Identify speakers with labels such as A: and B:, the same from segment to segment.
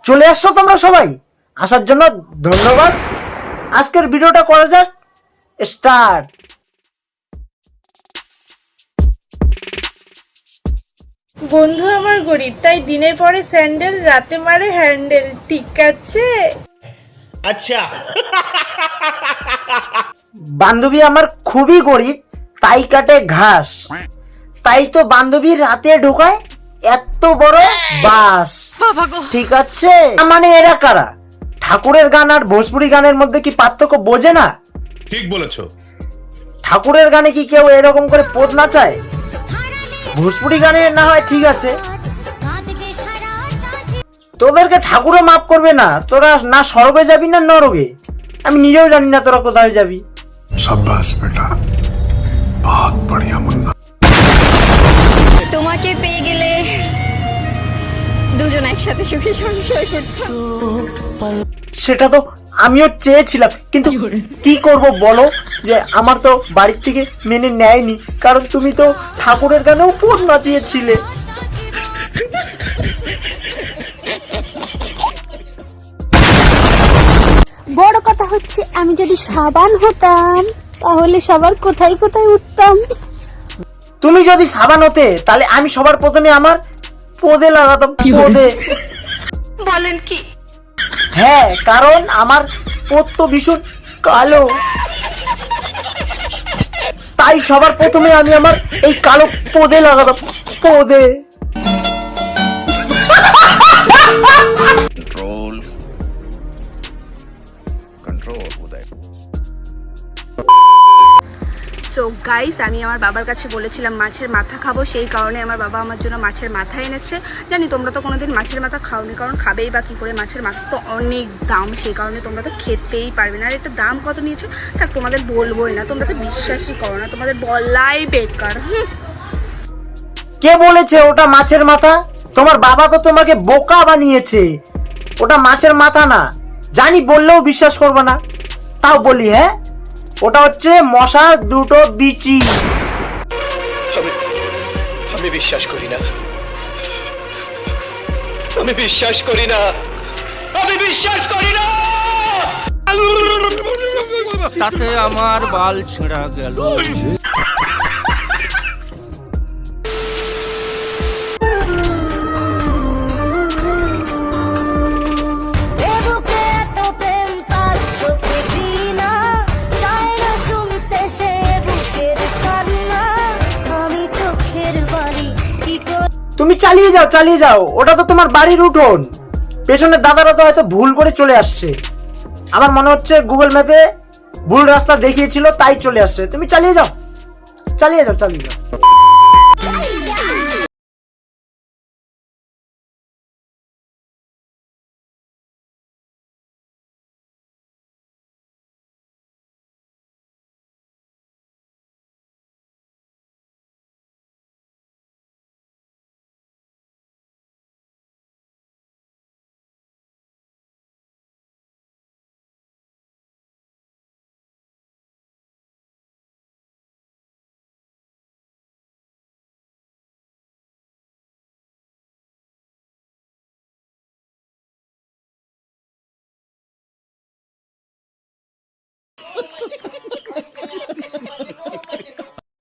A: চলে আসছো তোমরা সবাই, আসার জন্য ধন্যবাদ। আজকের ভিডিওটা করা যাক স্টার্ট।
B: বন্ধু আমার গরিব, তাই দিনে পরে স্যান্ডেল, রাতে মারে হ্যান্ডেল, ঠিক আছে?
C: আচ্ছা।
A: বান্ধবী আমার খুবই গরিব, তাই কাটে ঘাস, তাই তো বান্ধবী রাতে ঢোকায় এত বড় বাস, ঠিক আছে? মানে এরা কারা? ঠাকুরের গান আর ভোজপুরি গানের মধ্যে কি পার্থক্য বোঝে না?
C: ঠিক বলেছো।
A: ঠাকুরের গানে কি কেউ এরকম করে পদ নাচায়? ভোজপুরি গানে না হয় ঠিক আছে, তোদেরকে ঠাকুরও মাফ করবে না। তোরা না স্বর্গে যাবি না নরকে, আমি নিজেও জানি না তোরা কোথায় যাবি।
D: शाबाश बेटा, बहुत बढ़िया मुन्ना।
E: তোমাকে পেয়ে গেলে দুজন একসাথে সুখে সংসার করতাম।
A: সেটা তো আমিও চেয়েছিলাম, কিন্তু কি করব বলো, যে আমার তো বাড়ির থেকে মেনে নেয়নি, কারণ তুমি তো ঠাকুরের গানেও পদ নাচিয়েছিলে।
F: বড় কথা হচ্ছে আমি যদি সাবান হতাম তাহলে সবার কোথায় কোথায় উঠতাম।
A: তুমি যদি সাবান হতে তাহলে আমি সবার প্রথমে আমার পদে লাগাতাম, পদে।
B: বলেন কি?
A: হ্যাঁ, কারণ আমার পদ তো ভীষণ কালো, তাই সবার প্রথমে আমি আমার এই কালো পদে লাগাতাম, পদে।
D: कंट्रोल उदय।
E: সো গাইস, আমি আমার বাবার কাছে বলেছিলাম মাছের মাথা খাবো, সেই কারণে আমার বাবা আমার জন্য মাছের মাথা এনেছে। জানি তোমরা তো কোনোদিন মাছের মাথা খাওনি, কারণ খাবেই বা কী করে, মাছের মাথা তো অনেক দাম, সেই কারণে তোমরা তো খেতেই পারবে না। আর এটা দাম কত নিয়েছে থাক, তোমাদের বলবোই না, তোমরা তো বিশ্বাসই করো না, তোমাদের বলাই বেকার।
A: কে বলেছে ওটা মাছের মাথা? তোমার বাবা তো তোমাকে বোকা বানিয়েছে, ওটা মাছের মাথা না। জানি বললেও বিশ্বাস করবে না, তাও বলি, হ্যাঁ ওটা হচ্ছে মশার দুটো বিচি।
G: আমি বিশ্বাস করি না, আমি বিশ্বাস করি না, আমি বিশ্বাস করি না।
H: তাতে আমার বাল ছেঁড়া গেল।
A: তুমি চালিয়ে যাও, চালিয়ে যাও, ওটা তো তোমার বাড়ির উঠোন। পেছনের দাদারা তো হয়তো ভুল করে চলে আসছে, আমার মনে হচ্ছে গুগল ম্যাপে ভুল রাস্তা দেখিয়েছিল তাই চলে আসছে। তুমি চালিয়ে যাও, চালিয়ে যাও, চালিয়ে যাও।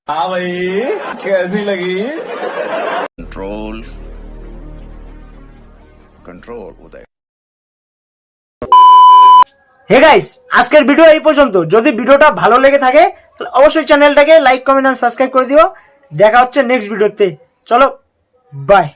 D: हाँ भाई, कैसी लगी? कंट्रोल कंट्रोल उदय।
A: হে গাইস, আজকের ভিডিও এই পর্যন্ত। যদি ভিডিওটা ভালো লেগে থাকে তাহলে অবশ্যই চ্যানেলটাকে লাইক, কমেন্ট আর সাবস্ক্রাইব করে দিও। দেখা হচ্ছে নেক্সট ভিডিওতে। চলো, বাই।